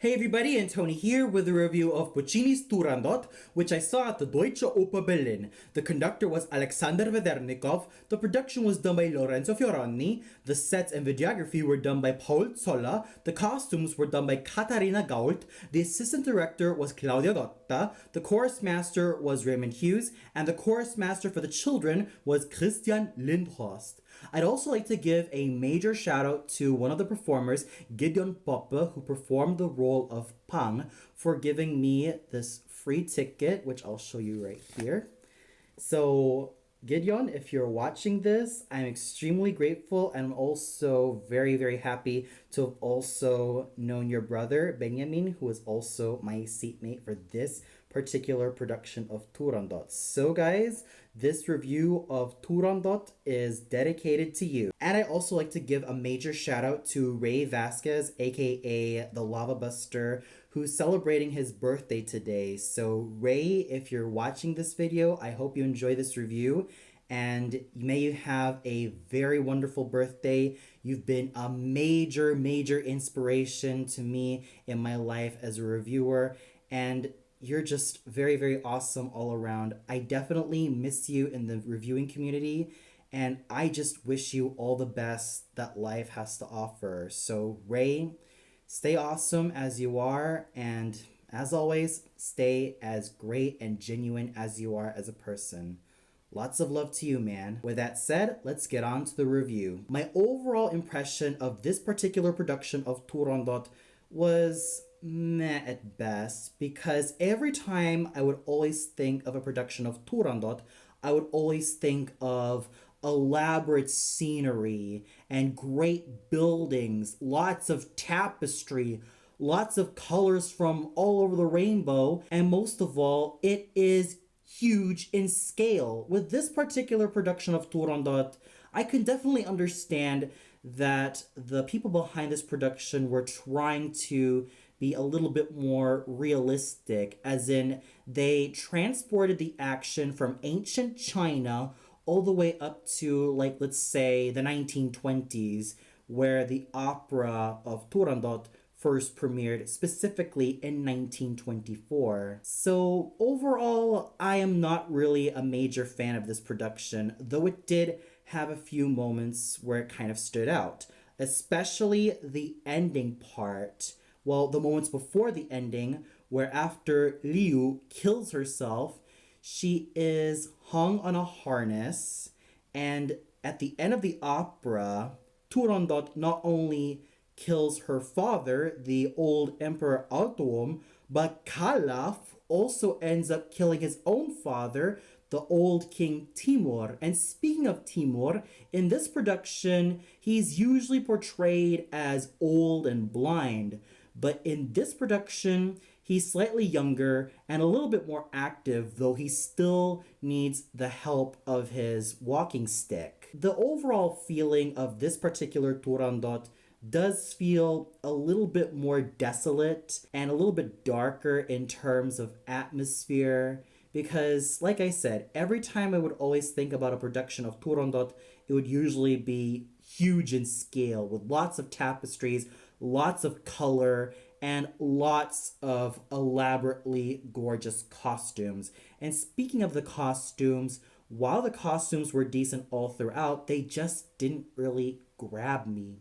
Hey everybody, and Tony here with a review of Puccini's Turandot, which I saw at the Deutsche Oper Berlin. The conductor was Alexander Vedernikov, the production was done by Lorenzo Fiorani, the sets and videography were done by Paul Zolla, the costumes were done by Katharina Gault, the assistant director was Claudia Dotta, the chorus master was Raymond Hughes, and the chorus master for the children was Christian Lindhorst. I'd also like to give a major shout out to one of the performers, Gideon Poppe, who performed the role of Pong, for giving me this free ticket, which I'll show you right here. So, Gideon, if you're watching this, I'm extremely grateful and I'm also very, very happy to have also known your brother, Benjamin, who is also my seatmate for this particular production of Turandot. So guys, this review of Turandot is dedicated to you. And I also like to give a major shout out to Ray Vasquez, aka the Lava Buster, who's celebrating his birthday today. So Ray, if you're watching this video, I hope you enjoy this review and may you have a very wonderful birthday. You've been a major, major inspiration to me in my life as a reviewer, and you're just very, very awesome all around. I definitely miss you in the reviewing community, and I just wish you all the best that life has to offer. So, Ray, stay awesome as you are, and as always, stay as great and genuine as you are as a person. Lots of love to you, man. With that said, let's get on to the review. My overall impression of this particular production of Turandot was meh at best, because every time I would always think of a production of Turandot, I would always think of elaborate scenery and great buildings, lots of tapestry, lots of colors from all over the rainbow, and most of all, it is huge in scale. With this particular production of Turandot, I can definitely understand that the people behind this production were trying to be a little bit more realistic, as in they transported the action from ancient China all the way up to, like, let's say the 1920s, where the opera of Turandot first premiered, specifically in 1924. So overall, I am not really a major fan of this production, though it did have a few moments where it kind of stood out, especially the ending part. Well, the moments before the ending, where after Liu kills herself, she is hung on a harness, and at the end of the opera, Turandot not only kills her father, the old Emperor Altoum, but Kalaf also ends up killing his own father, the old King Timur. And speaking of Timur, in this production, he's usually portrayed as old and blind, but in this production, he's slightly younger and a little bit more active, though he still needs the help of his walking stick. The overall feeling of this particular Turandot does feel a little bit more desolate and a little bit darker in terms of atmosphere, because like I said, every time I would always think about a production of Turandot, it would usually be huge in scale with lots of tapestries, lots of color, and lots of elaborately gorgeous costumes. And speaking of the costumes, while the costumes were decent all throughout, they just didn't really grab me.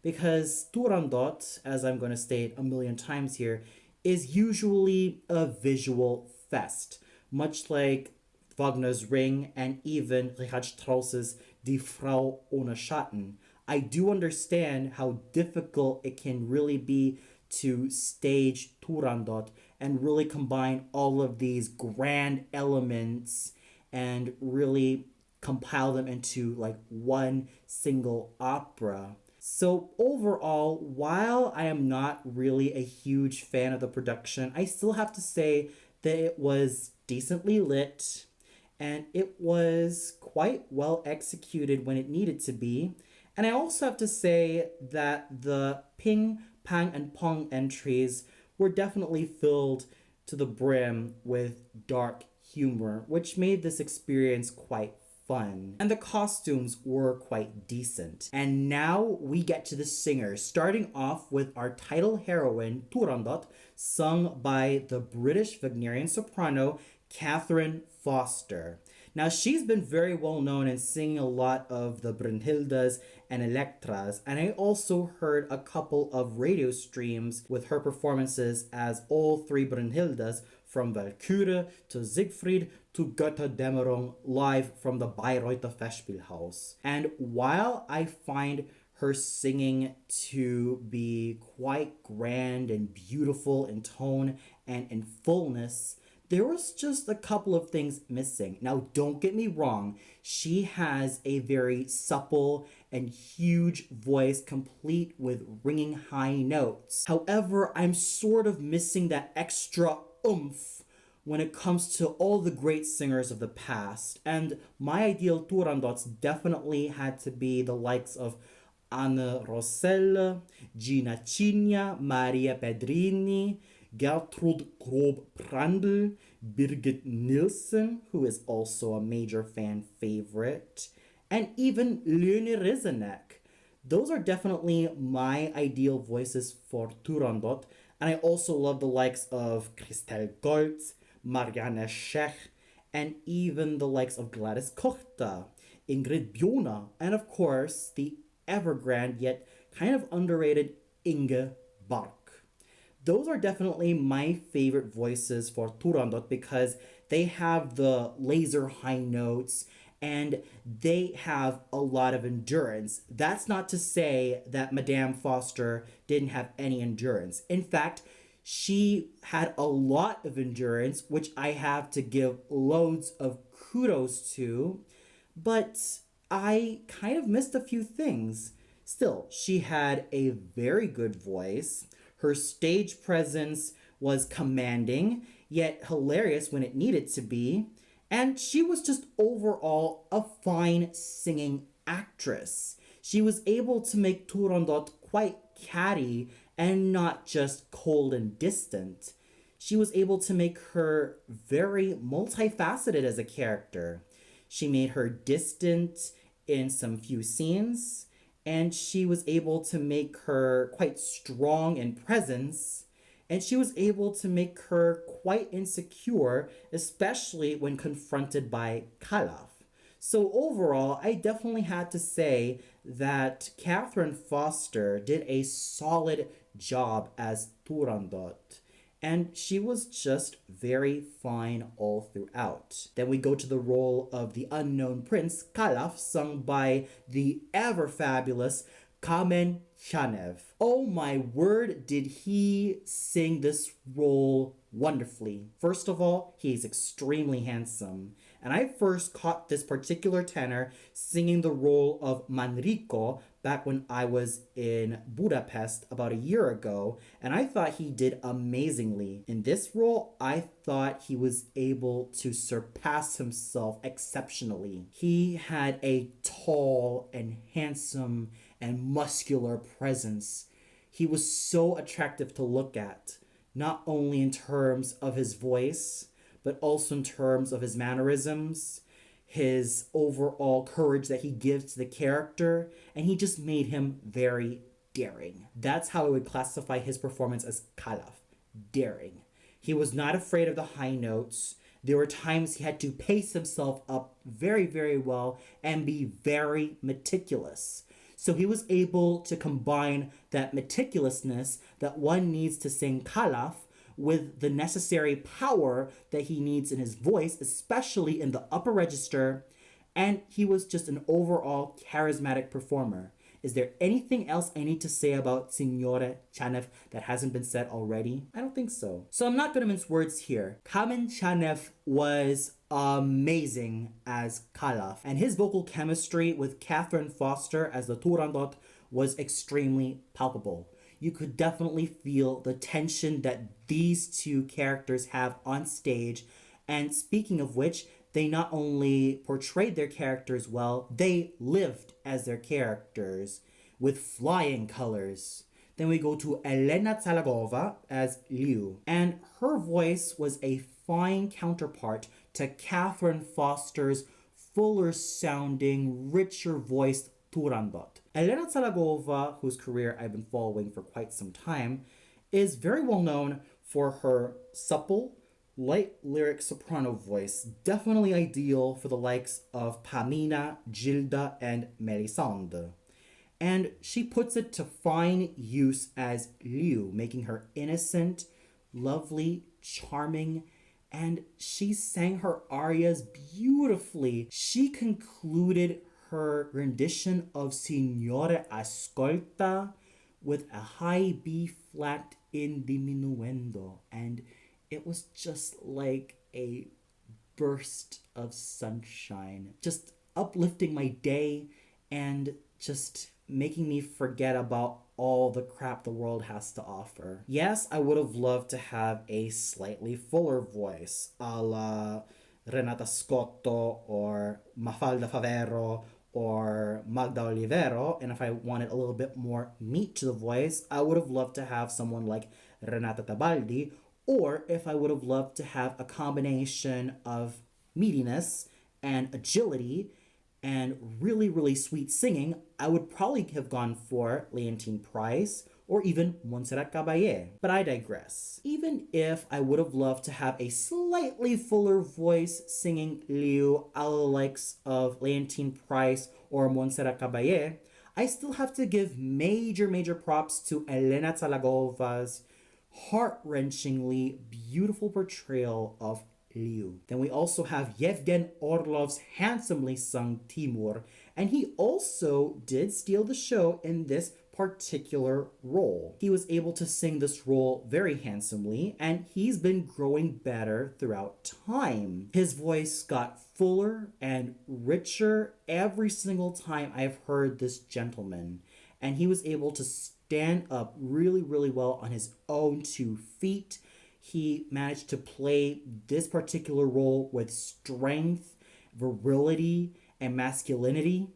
Because Turandot, as I'm going to state a million times here, is usually a visual fest, much like Wagner's Ring and even Richard Strauss's Die Frau ohne Schatten. I do understand how difficult it can really be to stage Turandot and really combine all of these grand elements and really compile them into like one single opera. So overall, while I am not really a huge fan of the production, I still have to say that it was decently lit and it was quite well executed when it needed to be. And I also have to say that the Ping, Pang, and Pong entries were definitely filled to the brim with dark humor, which made this experience quite fun. And the costumes were quite decent. And now we get to the singers, starting off with our title heroine, Turandot, sung by the British Wagnerian soprano, Catherine Foster. Now, she's been very well known in singing a lot of the Brunhildes and Elektras, and I also heard a couple of radio streams with her performances as all three Brunhildes, from Walküre to Siegfried to Götterdämmerung, live from the Bayreuther Festspielhaus. And while I find her singing to be quite grand and beautiful in tone and in fullness, there was just a couple of things missing. Now, don't get me wrong, she has a very supple and huge voice complete with ringing high notes. However, I'm sort of missing that extra oomph when it comes to all the great singers of the past. And my ideal Turandots definitely had to be the likes of Anne Rosselle, Gina Cigna, Maria Pedrini, Gertrud Grob-Prandl, Birgit Nilsson, who is also a major fan favorite, and even Lene Rizanek. Those are definitely my ideal voices for Turandot, and I also love the likes of Christel Goltz, Marianne Schech, and even the likes of Gladys Kochta, Ingrid Bjona, and of course the ever-grand yet kind of underrated Inge Bark. Those are definitely my favorite voices for Turandot because they have the laser high notes and they have a lot of endurance. That's not to say that Madame Foster didn't have any endurance. In fact, she had a lot of endurance, which I have to give loads of kudos to, but I kind of missed a few things. Still, she had a very good voice. Her stage presence was commanding, yet hilarious when it needed to be. And she was just overall a fine singing actress. She was able to make Turandot quite catty and not just cold and distant. She was able to make her very multifaceted as a character. She made her distant in some few scenes, and she was able to make her quite strong in presence, and she was able to make her quite insecure, especially when confronted by Calaf. So overall, I definitely had to say that Catherine Foster did a solid job as Turandot. And she was just very fine all throughout. Then we go to the role of the unknown prince, Calaf, sung by the ever-fabulous Kamen Chanev. Oh my word, did he sing this role wonderfully. First of all, he is extremely handsome. And I first caught this particular tenor singing the role of Manrico back when I was in Budapest about a year ago, and I thought he did amazingly. In this role, I thought he was able to surpass himself exceptionally. He had a tall and handsome and muscular presence. He was so attractive to look at, not only in terms of his voice, but also in terms of his mannerisms, his overall courage that he gives to the character, and he just made him very daring. That's how I would classify his performance as Calaf, daring. He was not afraid of the high notes. There were times he had to pace himself up very, very well and be very meticulous. So he was able to combine that meticulousness that one needs to sing Calaf with the necessary power that he needs in his voice, especially in the upper register, and he was just an overall charismatic performer. Is there anything else I need to say about Signore Chanev that hasn't been said already? I don't think so. So I'm not going to mince words here. Kamen Chanev was amazing as Calaf, and his vocal chemistry with Catherine Foster as the Turandot was extremely palpable. You could definitely feel the tension that these two characters have on stage. And speaking of which, they not only portrayed their characters well, they lived as their characters with flying colors. Then we go to Elena Zalagova as Liu. And her voice was a fine counterpart to Catherine Foster's fuller sounding, richer voiced Turandot. Elena Zalagova, whose career I've been following for quite some time, is very well known for her supple, light lyric soprano voice, definitely ideal for the likes of Pamina, Gilda, and Melisande. And she puts it to fine use as Liu, making her innocent, lovely, charming, and she sang her arias beautifully. She concluded her rendition of Signore Ascolta with a high B flat in diminuendo, and it was just like a burst of sunshine, just uplifting my day and just making me forget about all the crap the world has to offer. Yes, I would have loved to have a slightly fuller voice, a la Renata Scotto or Mafalda Favero or Magda Olivero, and if I wanted a little bit more meat to the voice, I would have loved to have someone like Renata Tabaldi, or if I would have loved to have a combination of meatiness and agility and really, really sweet singing, I would probably have gone for Leontine Price or even Montserrat Caballé. But I digress. Even if I would have loved to have a slightly fuller voice singing Liu a la likes of Leontine Price or Montserrat Caballé, I still have to give major props to Elena Zalagova's heart-wrenchingly beautiful portrayal of Liu. Then we also have Yevgen Orlov's handsomely sung Timur, and he also did steal the show in this particular role. He was able to sing this role very handsomely, and he's been growing better throughout time. His voice got fuller and richer every single time I've heard this gentleman, and he was able to stand up really well on his own 2 feet. He managed to play this particular role with strength, virility, and masculinity,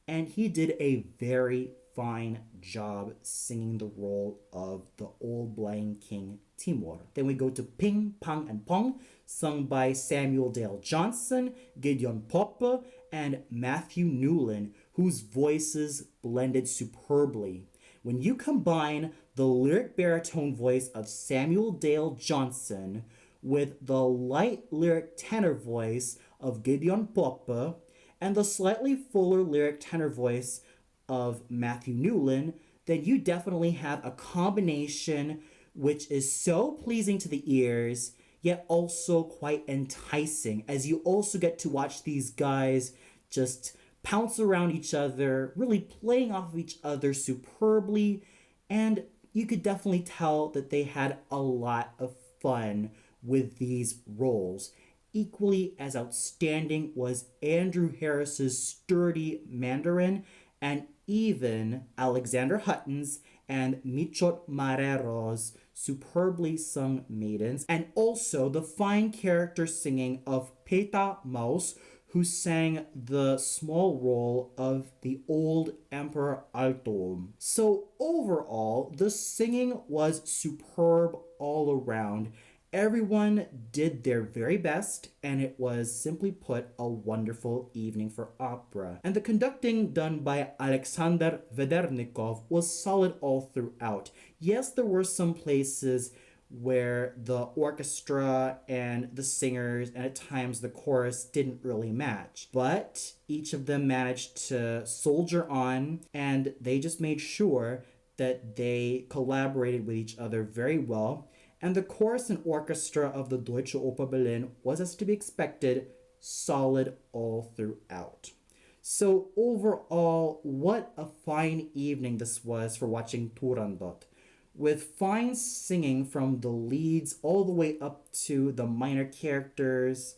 and he did a very fine job singing the role of the old blind king Timur. Then we go to Ping, Pong, and Pong, sung by Samuel Dale Johnson, Gideon Poppe, and Matthew Newland, whose voices blended superbly. When you combine the lyric baritone voice of Samuel Dale Johnson with the light lyric tenor voice of Gideon Poppe and the slightly fuller lyric tenor voice of Matthew Newland, then you definitely have a combination which is so pleasing to the ears, yet also quite enticing, as you also get to watch these guys just pounce around each other, really playing off of each other superbly, and you could definitely tell that they had a lot of fun with these roles. Equally as outstanding was Andrew Harris's sturdy Mandarin, and even Alexander Hutton's and Michot Marero's superbly sung maidens, and also the fine character singing of Peta Maus, who sang the small role of the old Emperor Altom. So overall, the singing was superb all around. Everyone did their very best, and it was, simply put, a wonderful evening for opera. And the conducting done by Alexander Vedernikov was solid all throughout. Yes, there were some places where the orchestra and the singers and at times the chorus didn't really match, but each of them managed to soldier on, and they just made sure that they collaborated with each other very well. And the chorus and orchestra of the Deutsche Oper Berlin was, as to be expected, solid all throughout. So overall, what a fine evening this was for watching Turandot, with fine singing from the leads all the way up to the minor characters,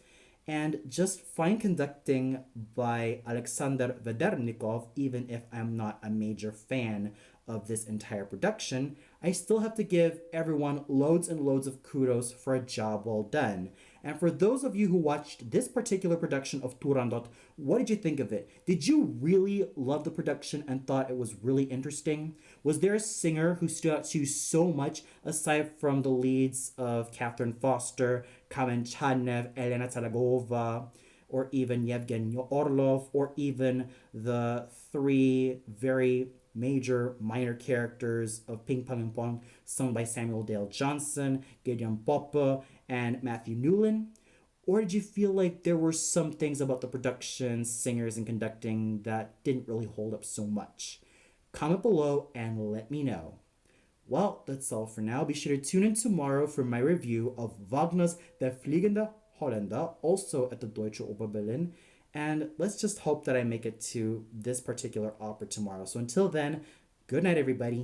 and just fine conducting by Alexander Vedernikov. Even if I'm not a major fan of this entire production, I still have to give everyone loads and loads of kudos for a job well done. And for those of you who watched this particular production of Turandot, what did you think of it? Did you really love the production and thought it was really interesting? Was there a singer who stood out to you so much, aside from the leads of Catherine Foster, Kamen Chanev, Elena Zalagova, or even Yevgeny Orlov, or even the three very major minor characters of Ping Pong and Pong, sung by Samuel Dale Johnson, Gideon Poppe, and Matthew Newlin? Or did you feel like there were some things about the production, singers, and conducting that didn't really hold up so much? Comment below and let me know. Well, that's all for now. Be sure to tune in tomorrow for my review of Wagner's Der Fliegende Holländer, also at the Deutsche Oper Berlin. And let's just hope that I make it to this particular opera tomorrow. So until then, good night, everybody.